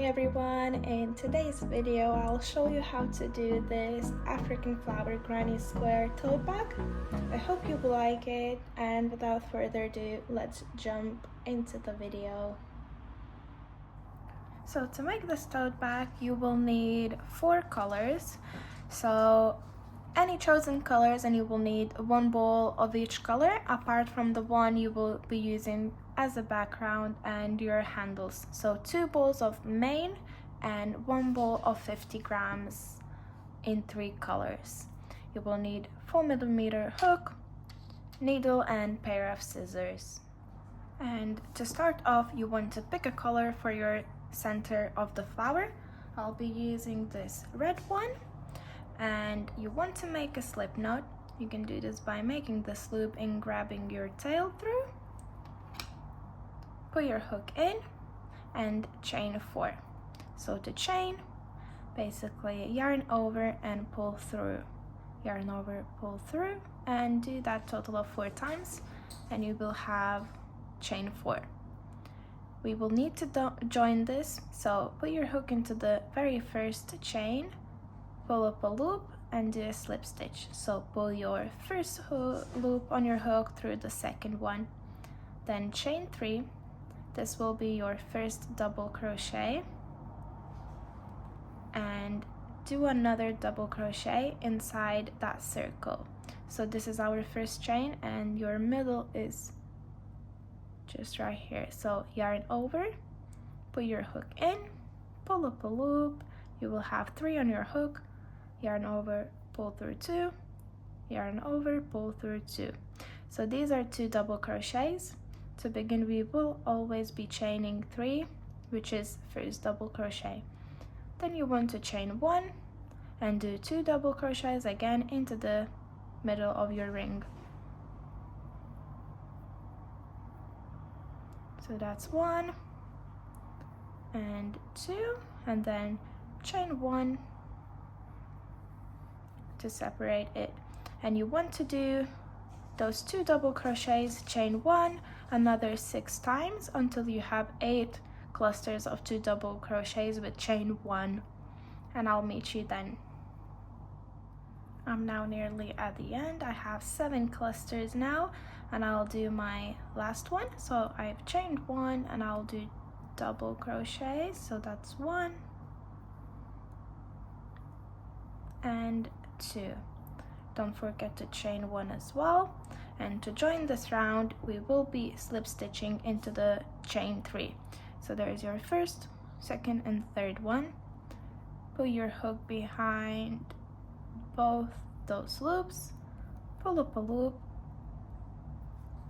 Hey everyone, in today's video I'll show you how to do this African flower granny square tote bag. I hope you will like it, and without further ado, let's jump into the video. So to make this tote bag you will need 4 colors, so any chosen colors, and you will need 1 ball of each color apart from the one you will be using as a background and your handles. So 2 balls of main and 1 ball of 50 grams in 3 colors. You will need 4mm hook, needle and pair of scissors. And to start off, you want to pick a color for your center of the flower. I'll be using this red one. And you want to make a slip knot. You can do this by making this loop and grabbing your tail through. Put your hook in and chain 4. So to chain, basically yarn over and pull through, yarn over, pull through, and do that total of 4 times and you will have chain 4. We will need to join this, so put your hook into the very first chain, pull up a loop and do a slip stitch. So pull your first loop on your hook through the second one, then chain 3. This will be your first double crochet, and do another double crochet inside that circle. So this is our first chain and your middle is just right here. So yarn over, put your hook in, pull up a loop, you will have 3 on your hook, yarn over, pull through 2, yarn over, pull through 2. So these are 2 double crochets. To begin, we will always be chaining 3, which is first double crochet. Then you want to chain 1 and do 2 double crochets again into the middle of your ring. So that's 1 and 2, and then chain 1 to separate it. And you want to do those 2 double crochets, chain 1 another 6 times until you have 8 clusters of 2 double crochets with chain 1, and I'll meet you then. I'm now nearly at the end. I have 7 clusters now, and I'll do my last one. So I've chained 1 and I'll do double crochet, so that's 1 and 2. Don't forget to chain 1 as well. And to join this round, we will be slip stitching into the chain 3. So there's your first, second and third one. Put your hook behind both those loops, pull up a loop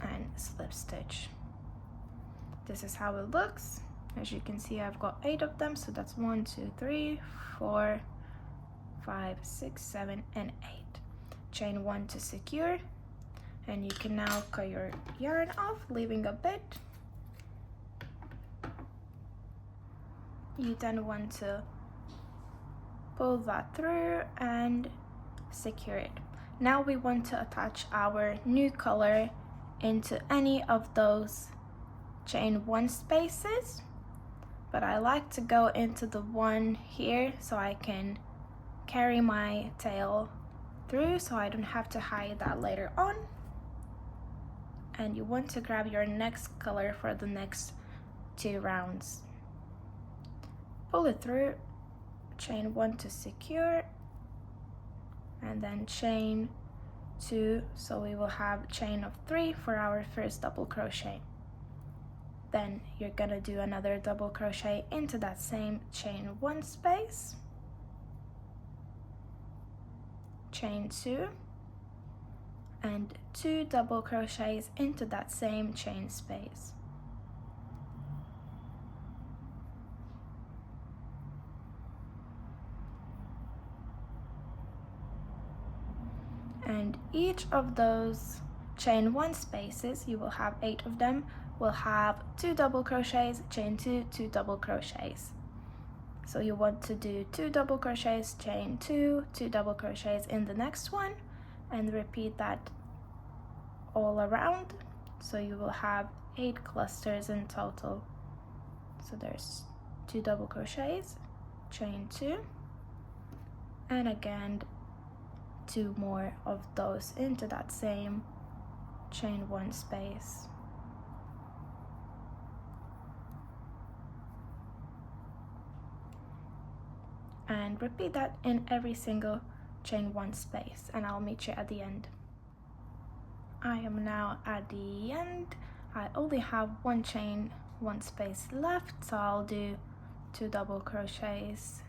and slip stitch. This is how it looks. As you can see, I've got 8 of them, so that's 1, 2, 3, 4, 5, 6, 7 and 8. Chain 1 to secure, and you can now cut your yarn off, leaving a bit. You then want to pull that through and secure it. Now we want to attach our new color into any of those chain 1 spaces, but I like to go into the one here so I can carry my tail through, so I don't have to hide that later on. And you want to grab your next color for the next 2 rounds. Pull it through, chain 1 to secure, and then chain 2, so we will have chain of 3 for our first double crochet. Then you're gonna do another double crochet into that same chain 1 space, chain 2 and 2 double crochets into that same chain space. And each of those chain 1 spaces, you will have 8 of them, will have 2 double crochets, chain 2, 2 double crochets. So you want to do 2 double crochets, chain 2, 2 double crochets in the next one, and repeat that all around. So you will have 8 clusters in total. So there's 2 double crochets, chain 2, and again 2 more of those into that same chain 1 space. And repeat that in every single chain 1 space, and I'll meet you at the end. I am now at the end. I only have 1 chain 1 space left, so I'll do 2 double crochets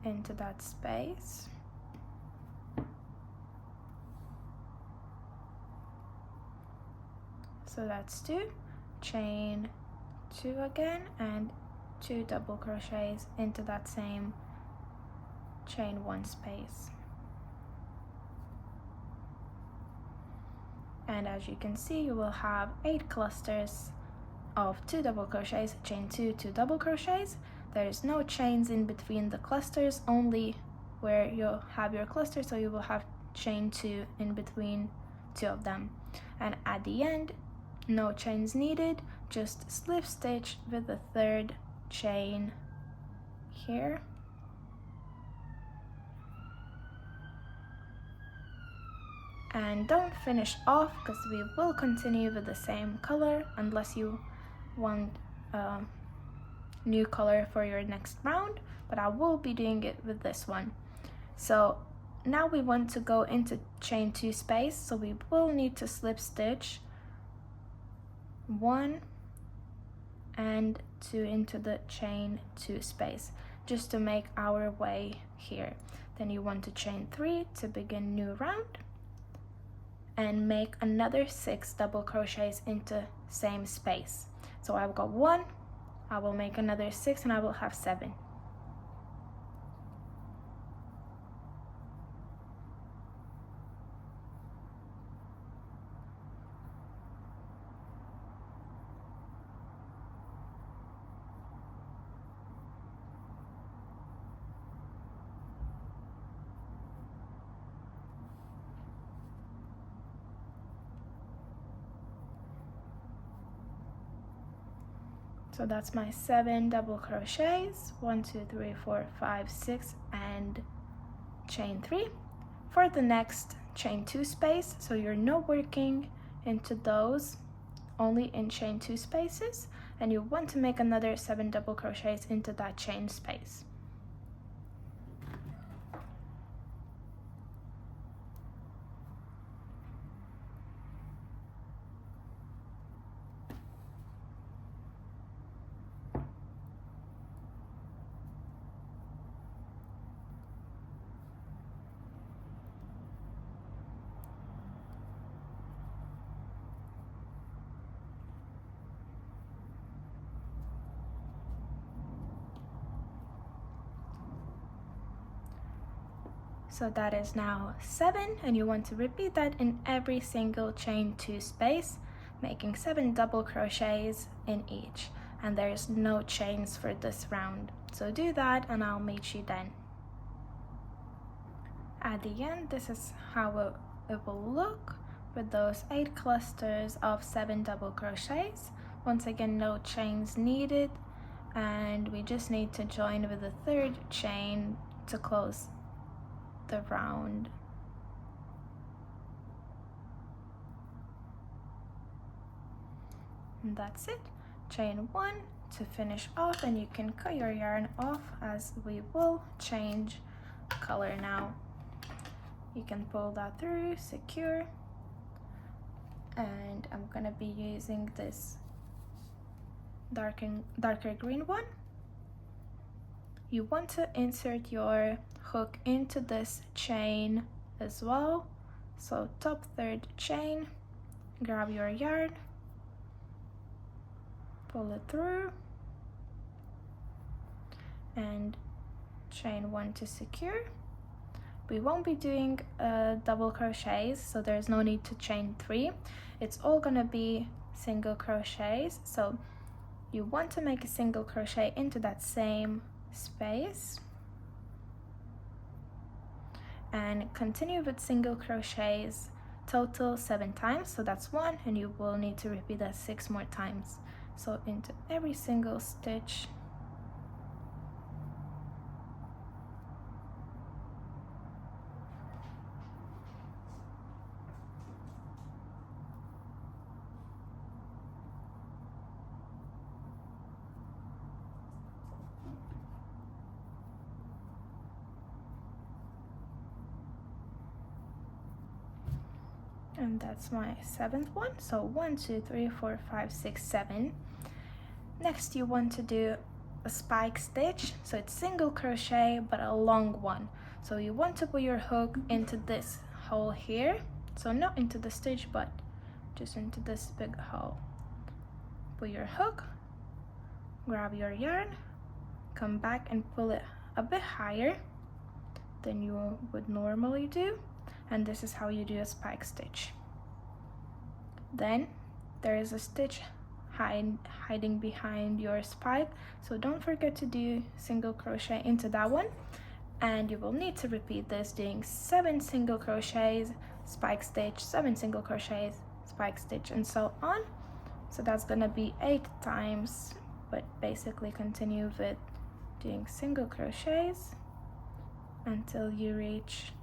into that space. So that's 2, chain 2 again, and 2 double crochets into that same chain 1 space. And as you can see, you will have 8 clusters of 2 double crochets, chain 2, 2 double crochets. There's no chains in between the clusters, only where you'll have your cluster, so you will have chain 2 in between 2 of them. And at the end, no chains needed, just slip stitch with the 3rd chain here. And don't finish off, because we will continue with the same color unless you want a new color for your next round, but I will be doing it with this one. So now we want to go into chain 2 space, so we will need to slip stitch 1 and 2 into the chain 2 space just to make our way here. Then you want to chain 3 to begin new round and make another 6 double crochets into same space. So I've got 1, I will make another 6, and I will have 7. So that's my 7 double crochets, 1, 2, 3, 4, 5, 6, and chain 3 for the next chain 2 space. So you're not working into those, only in chain 2 spaces, and you want to make another 7 double crochets into that chain space. So that is now 7, and you want to repeat that in every single chain 2 space, making 7 double crochets in each. And there's no chains for this round. So do that, and I'll meet you then. At the end, this is how it will look with those 8 clusters of 7 double crochets. Once again, no chains needed, and we just need to join with the 3rd chain to close the round. And that's it. Chain 1 to finish off, and you can cut your yarn off as we will change color now. You can pull that through, secure, and I'm gonna be using this darker green one. You want to insert your hook into this chain as well. So top 3rd chain, grab your yarn, pull it through, and chain 1 to secure. We won't be doing double crochets, so there's no need to chain 3. It's all gonna be single crochets. So you want to make a single crochet into that same space and continue with single crochets total 7 times. So that's 1, and you will need to repeat that 6 more times. So into every single stitch and that's my 7th one. So 1, 2, 3, 4, 5, 6, 7. Next you want to do a spike stitch, so it's single crochet but a long one. So you want to put your hook into this hole here, so not into the stitch but just into this big hole. Put your hook, grab your yarn, come back and pull it a bit higher than you would normally do, and this is how you do a spike stitch. Then there is a stitch hiding behind your spike, so don't forget to do single crochet into that one, and you will need to repeat this, doing 7 single crochets, spike stitch, 7 single crochets, spike stitch, and so on. So that's gonna be 8 times, but basically continue with doing single crochets until you reach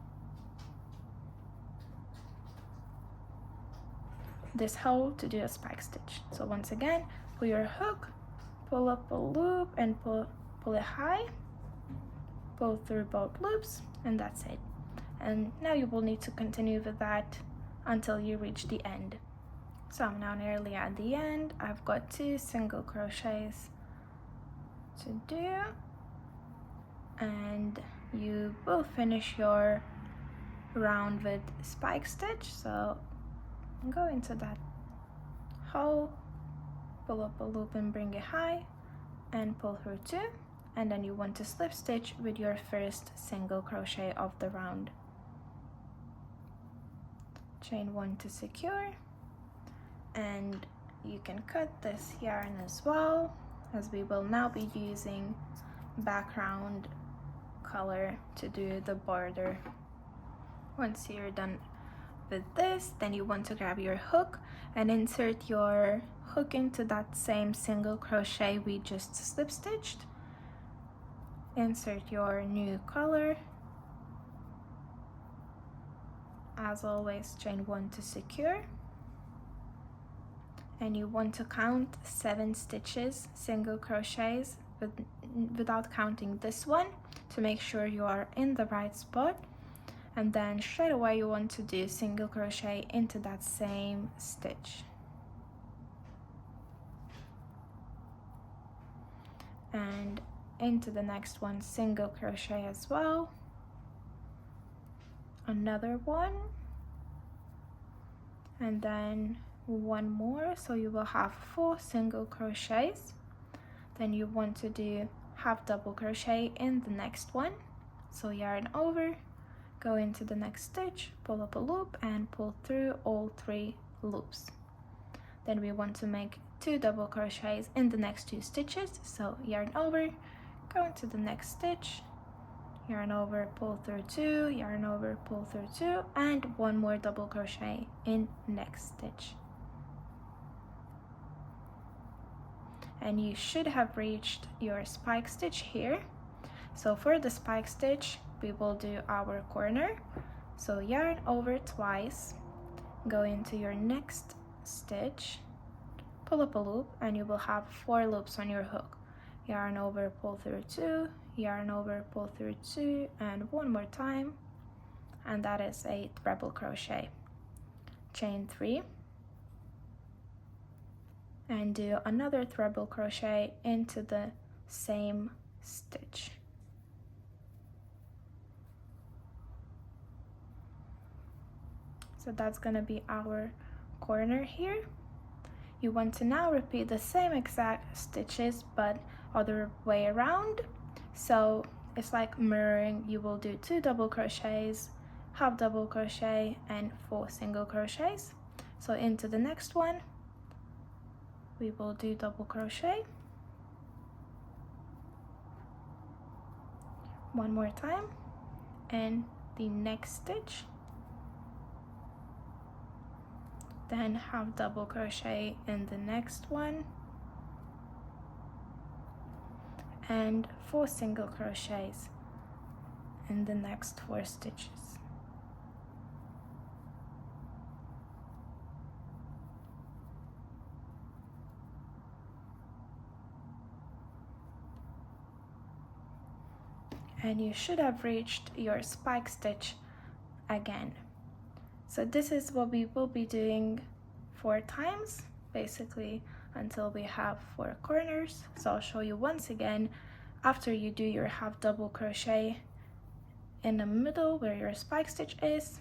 this hole to do a spike stitch. So once again, pull your hook, pull up a loop and pull it high, pull through both loops, and that's it. And now you will need to continue with that until you reach the end. So I'm now nearly at the end. I've got 2 single crochets to do, and you will finish your round with spike stitch. So go into that hole, pull up a loop and bring it high, and pull through 2, and then you want to slip stitch with your first single crochet of the round. Chain 1 to secure, and you can cut this yarn as well, as we will now be using background color to do the border. Once you're done with this, then you want to grab your hook and insert your hook into that same single crochet we just slip stitched. Insert your new color. As always, chain 1 to secure, and you want to count 7 stitches, single crochets, without counting this one, to make sure you are in the right spot. And then straight away you want to do single crochet into that same stitch, and into the next one single crochet as well, another one, and then one more, so you will have 4 single crochets. Then you want to do half double crochet in the next one, so yarn over, go into the next stitch, pull up a loop and pull through all 3 loops. Then we want to make 2 double crochets in the next 2 stitches, so yarn over, go into the next stitch, yarn over, pull through 2, yarn over, pull through 2, and 1 more double crochet in next stitch. And you should have reached your spike stitch here. So for the spike stitch, we will do our corner. So yarn over twice, go into your next stitch, pull up a loop, and you will have 4 loops on your hook. Yarn over, pull through 2, yarn over, pull through 2, and 1 more time, and that is a treble crochet. Chain 3, and do another treble crochet into the same stitch. So that's gonna be our corner here. You want to now repeat the same exact stitches but other way around. So it's like mirroring. You will do 2 double crochets, half double crochet, and 4 single crochets. So into the next one, we will do double crochet. 1 more time, and the next stitch, then half double crochet in the next one, and 4 single crochets in the next 4 stitches. And you should have reached your spike stitch again. So this is what we will be doing 4 times, basically until we have 4 corners. So I'll show you once again. After you do your half double crochet in the middle where your spike stitch is,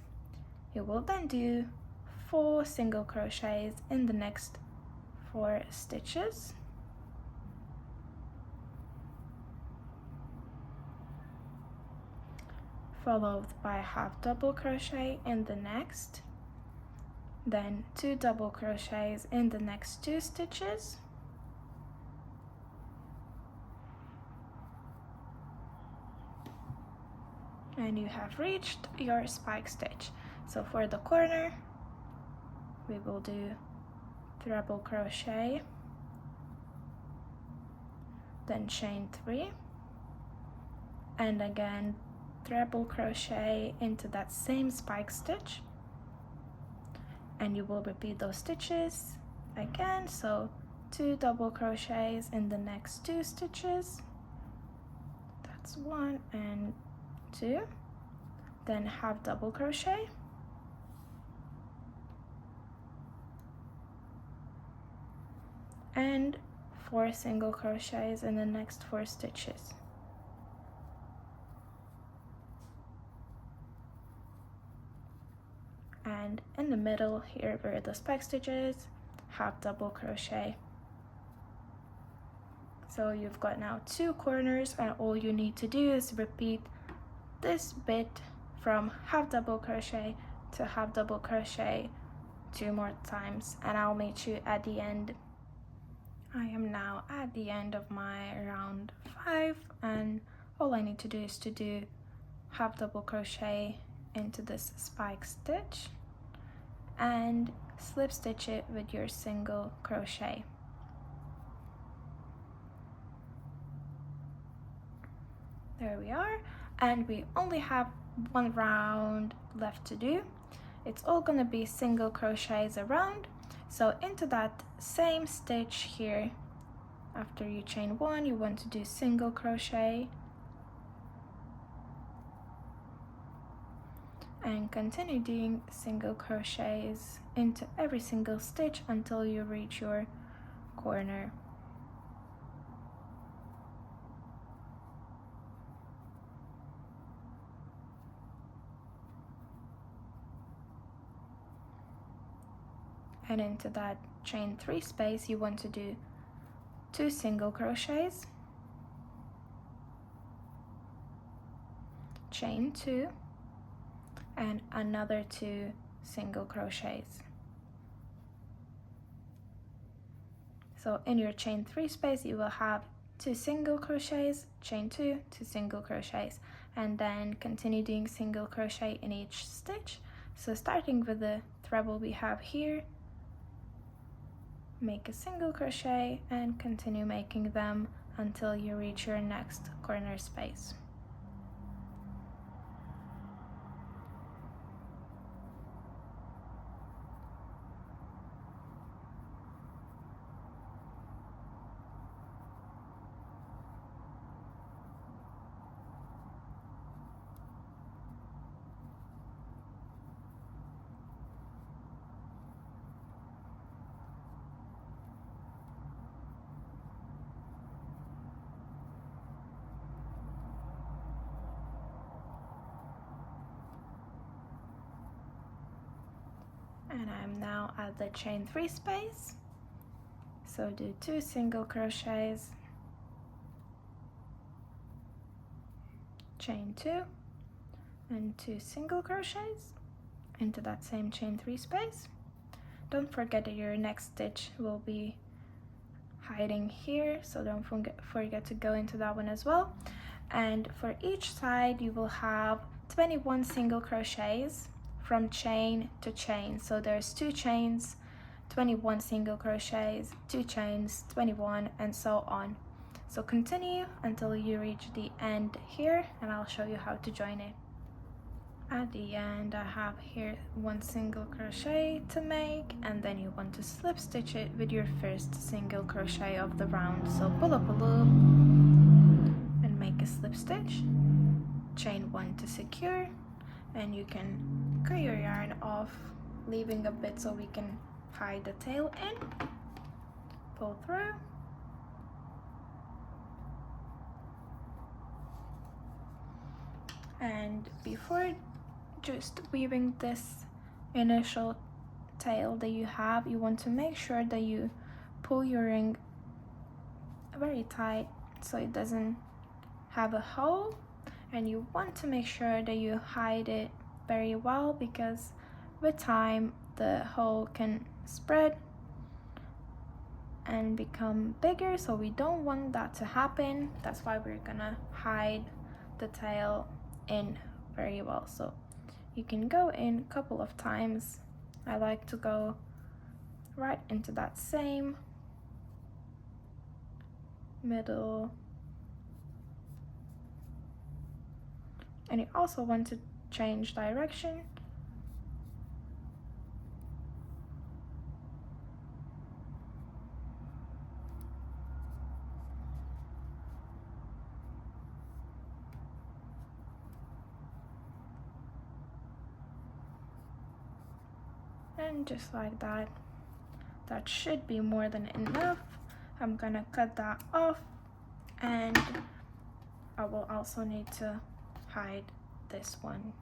you will then do 4 single crochets in the next 4 stitches. Followed by half double crochet in the next, then 2 double crochets in the next 2 stitches, and you have reached your spike stitch. So for the corner, we will do treble crochet, then chain 3, and again treble crochet into that same spike stitch, and you will repeat those stitches again. So 2 double crochets in the next 2 stitches, that's 1 and 2, then half double crochet, and 4 single crochets in the next 4 stitches. And in the middle here where the spike stitch is, half double crochet. So you've got now 2 corners, and all you need to do is repeat this bit from half double crochet to half double crochet 2 more times, and I'll meet you at the end. I am now at the end of my round 5, and all I need to do is to do half double crochet into this spike stitch and slip stitch it with your single crochet. There we are, and we only have 1 round left to do. It's all gonna be single crochets around. So into that same stitch here, after you chain 1, you want to do single crochet and continue doing single crochets into every single stitch until you reach your corner. And into that chain 3 space, you want to do 2 single crochets, chain 2, and another 2 single crochets. So in your chain 3 space, you will have 2 single crochets, chain 2, 2 single crochets, and then continue doing single crochet in each stitch. So starting with the treble we have here, make a single crochet and continue making them until you reach your next corner space. And I'm now at the chain 3 space, so do 2 single crochets, chain 2, and 2 single crochets into that same chain 3 space. Don't forget that your next stitch will be hiding here, so don't forget to go into that one as well. And for each side you will have 21 single crochets from chain to chain. So there's 2 chains, 21 single crochets, 2 chains, 21, and so on. So continue until you reach the end here, and I'll show you how to join it. At the end I have here 1 single crochet to make, and then you want to slip stitch it with your first single crochet of the round. So pull up a loop and make a slip stitch, chain 1 to secure, and you can cut your yarn off, leaving a bit so we can hide the tail in. Pull through. And before just weaving this initial tail that you have, you want to make sure that you pull your ring very tight so it doesn't have a hole, and you want to make sure that you hide it very well, because with time the hole can spread and become bigger, so we don't want that to happen. That's why we're gonna hide the tail in very well. So you can go in a couple of times. I like to go right into that same middle, and you also want to change direction. And just like that, that should be more than enough. I'm gonna cut that off, and I will also need to hide this one.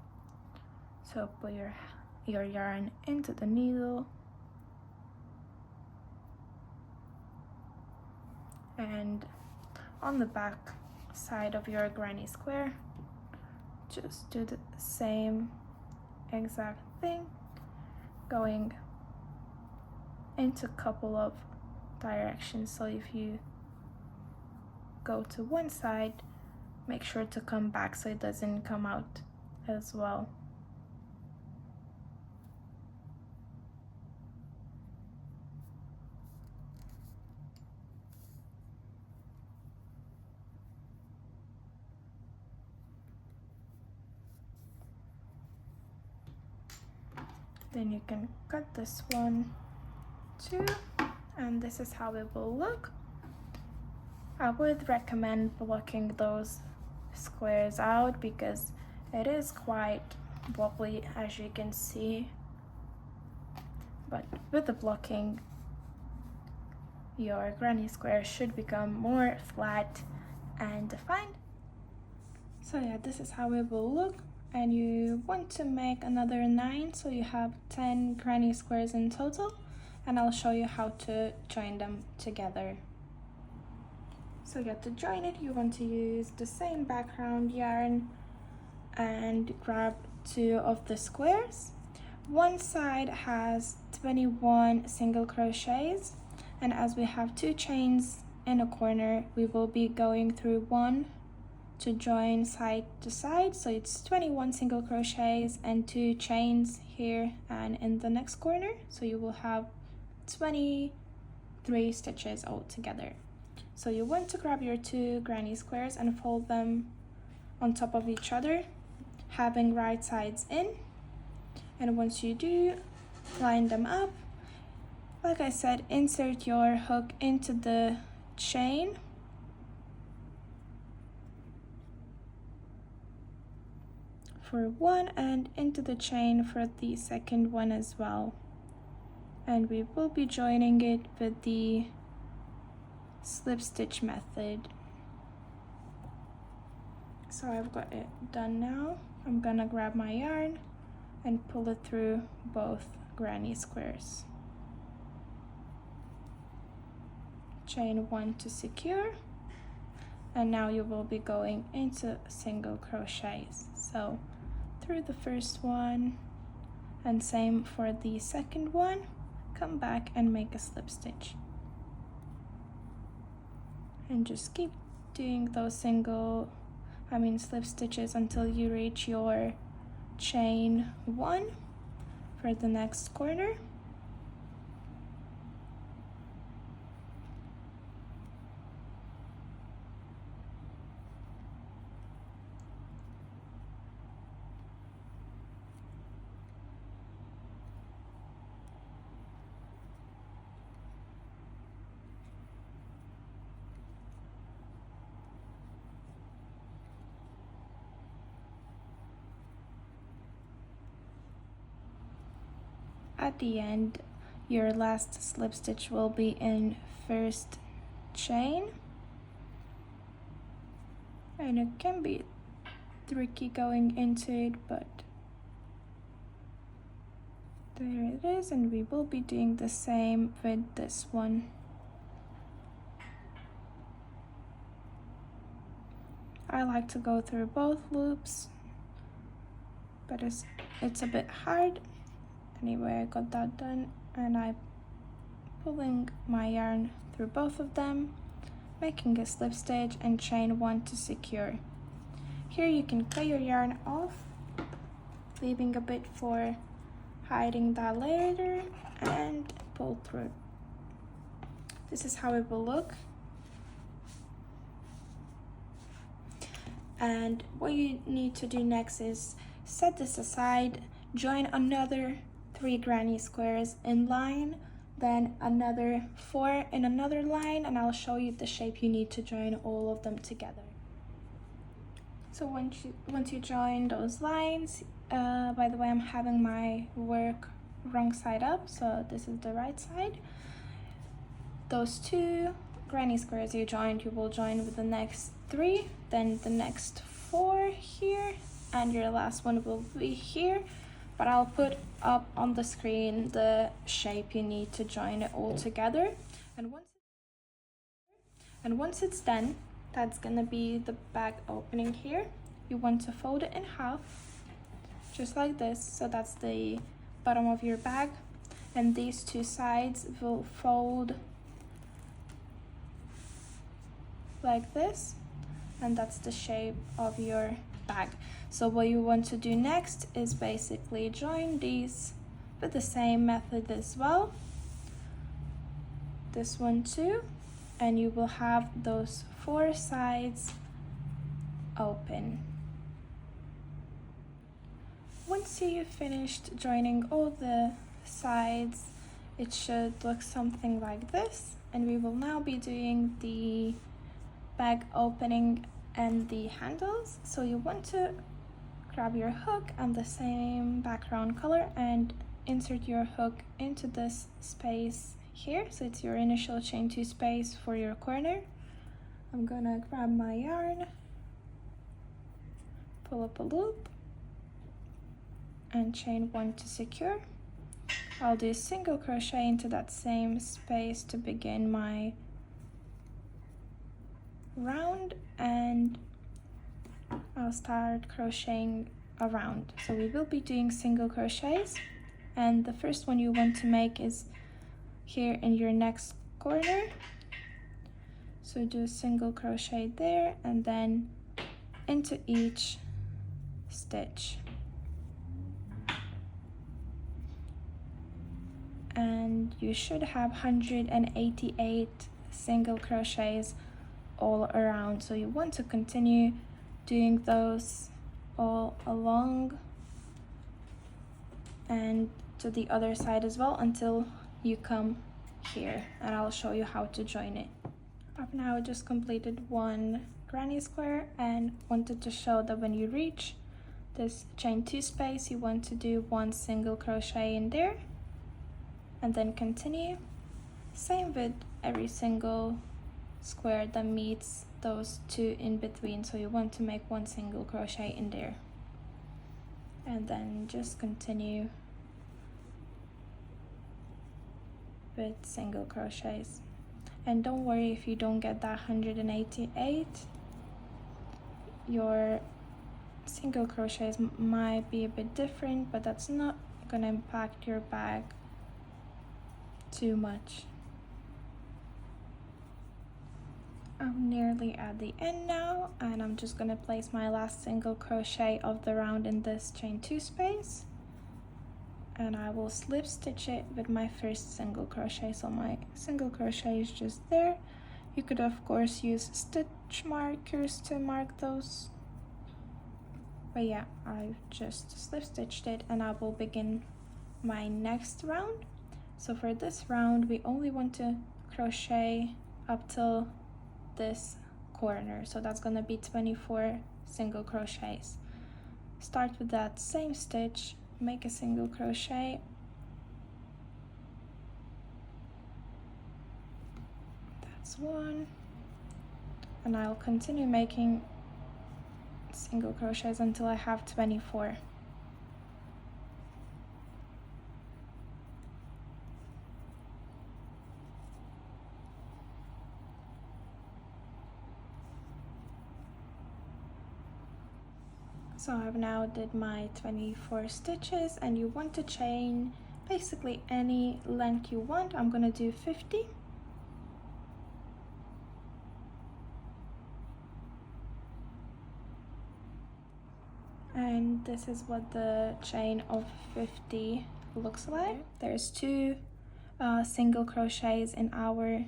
So put your yarn into the needle, and on the back side of your granny square, just do the same exact thing, going into a couple of directions. So if you go to one side, make sure to come back so it doesn't come out as well. Then you can cut this one too, and this is how it will look. I would recommend blocking those squares out because it is quite wobbly, as you can see, but with the blocking your granny square should become more flat and defined. So yeah, this is how it will look, and you want to make another 9, so you have 10 granny squares in total, and I'll show you how to join them together. So yeah, to join it you want to use the same background yarn and grab 2 of the squares. One side has 21 single crochets, and as we have 2 chains in a corner, we will be going through 1 to join side to side, so it's 21 single crochets and 2 chains here and in the next corner, so you will have 23 stitches all together. So you want to grab your 2 granny squares and fold them on top of each other, having right sides in, and once you do, line them up. Like I said, insert your hook into the chain for one and into the chain for the second one as well, and we will be joining it with the slip stitch method. So I've got it done now. I'm gonna grab my yarn and pull it through both granny squares. Chain 1 to secure, and now you will be going into single crochets. So through the first one, and same for the second one, come back and make a slip stitch. And just keep doing those slip stitches until you reach your chain 1 for the next corner. at the end your last slip stitch will be in first chain, and it can be tricky going into it, but there it is. And we will be doing the same with this one. I like to go through both loops, but it's a bit hard. Anyway, I got that done, and I'm pulling my yarn through both of them, making a slip stitch and chain one to secure. Here you can cut your yarn off, leaving a bit for hiding that later, and pull through. This is how it will look. And what you need to do next is set this aside, join another 3 granny squares in line, then another 4 in another line, and I'll show you the shape you need to join all of them together. So once you join those lines, by the way, I'm having my work wrong side up, so this is the right side. Those 2 granny squares you joined, you will join with the next 3, then the next 4 here, and your last one will be here. But I'll put up on the screen the shape you need to join it all together. And once it's done, that's gonna be the bag opening here. You want to fold it in half, just like this. So that's the bottom of your bag, and these 2 sides will fold like this, and that's the shape of your bag. So what you want to do next is basically join these with the same method as well, this one too, and you will have those 4 sides open. Once you've finished joining all the sides, it should look something like this, and we will now be doing the bag opening and the handles. So you want to grab your hook and the same background color and insert your hook into this space here. So it's your initial chain 2 space for your corner. I'm gonna grab my yarn, pull up a loop, and chain 1 to secure. I'll do single crochet into that same space to begin my round, and I'll start crocheting around. So we will be doing single crochets, and the first one you want to make is here in your next corner. So do a single crochet there, and then into each stitch. And you should have 188 single crochets all around. So you want to continue doing those all along and to the other side as well until you come here, and I'll show you how to join it. I've now just completed 1 granny square and wanted to show that when you reach this chain 2 space, you want to do 1 single crochet in there and then continue. Same with every single square that meets those 2 in between. So you want to make 1 single crochet in there and then just continue with single crochets. And don't worry if you don't get that 188. Your single crochets might be a bit different, but that's not gonna impact your bag too much. I'm nearly at the end now, and I'm just gonna place my last single crochet of the round in this chain 2 space, and I will slip stitch it with my first single crochet. So my single crochet is just there. You could of course use stitch markers to mark those, but yeah, I've just slip stitched it, and I will begin my next round. So for this round, we only want to crochet up till this corner, so that's gonna be 24 single crochets. Start with that same stitch, make a single crochet, next one, and I'll continue making single crochets until I have 24. So I've now did my 24 stitches, and you want to chain basically any length you want. I'm gonna do 50. And this is what the chain of 50 looks like. There's two single crochets in our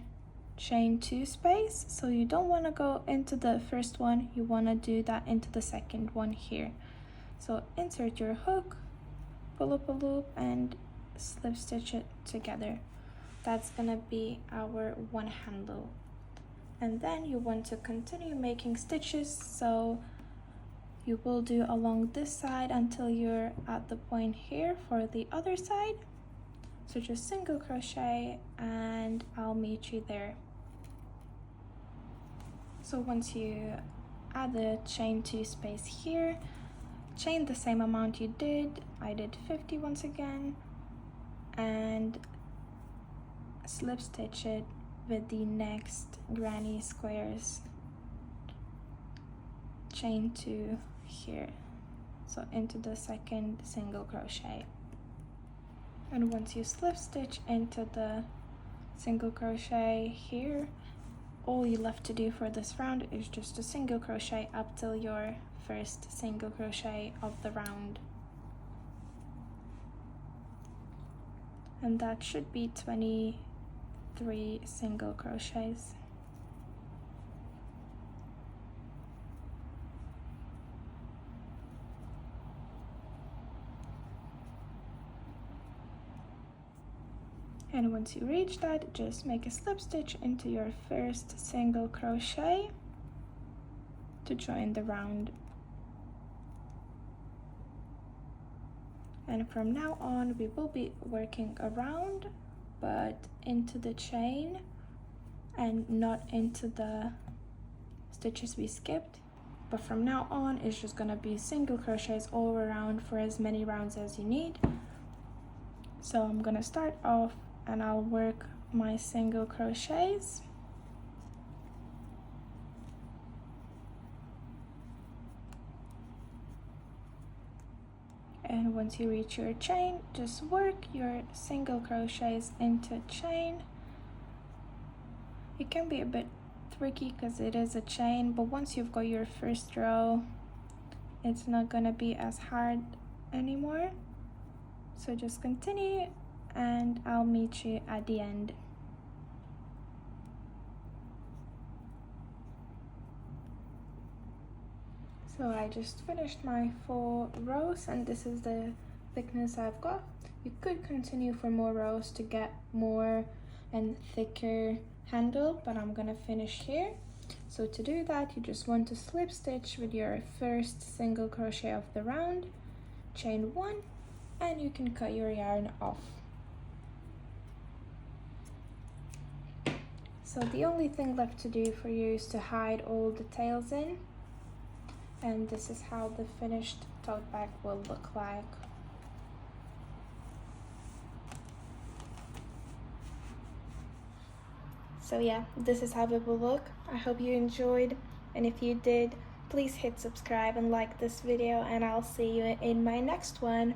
chain 2 space, so you don't want to go into the first one, you want to do that into the second one here. So insert your hook, pull up a loop, and slip stitch it together. That's gonna be our one handle. And then you want to continue making stitches, so you will do along this side until you're at the point here for the other side. So just single crochet, and I'll meet you there. So once you add the chain 2 space here, chain the same amount you did. I did 50 once again, and slip stitch it with the next granny squares. Chain 2 here, so into the second single crochet. And once you slip stitch into the single crochet here, all you left to do for this round is just a single crochet up till your first single crochet of the round. And that should be 23 single crochets. And once you reach that, just make a slip stitch into your first single crochet to join the round. And from now on, we will be working around, but into the chain and not into the stitches we skipped. But from now on, it's just gonna be single crochets all around for as many rounds as you need. So I'm gonna start off and I'll work my single crochets. And once you reach your chain, just work your single crochets into chain. It can be a bit tricky because it is a chain, but once you've got your first row, it's not gonna be as hard anymore. So just continue and I'll meet you at the end. So I just finished my 4 rows, and this is the thickness I've got. You could continue for more rows to get more and thicker handle, but I'm gonna finish here. So to do that, you just want to slip stitch with your first single crochet of the round, chain 1, and you can cut your yarn off. So the only thing left to do for you is to hide all the tails in, and this is how the finished tote bag will look like. So yeah, this is how it will look. I hope you enjoyed, and if you did, please hit subscribe and like this video, and I'll see you in my next one.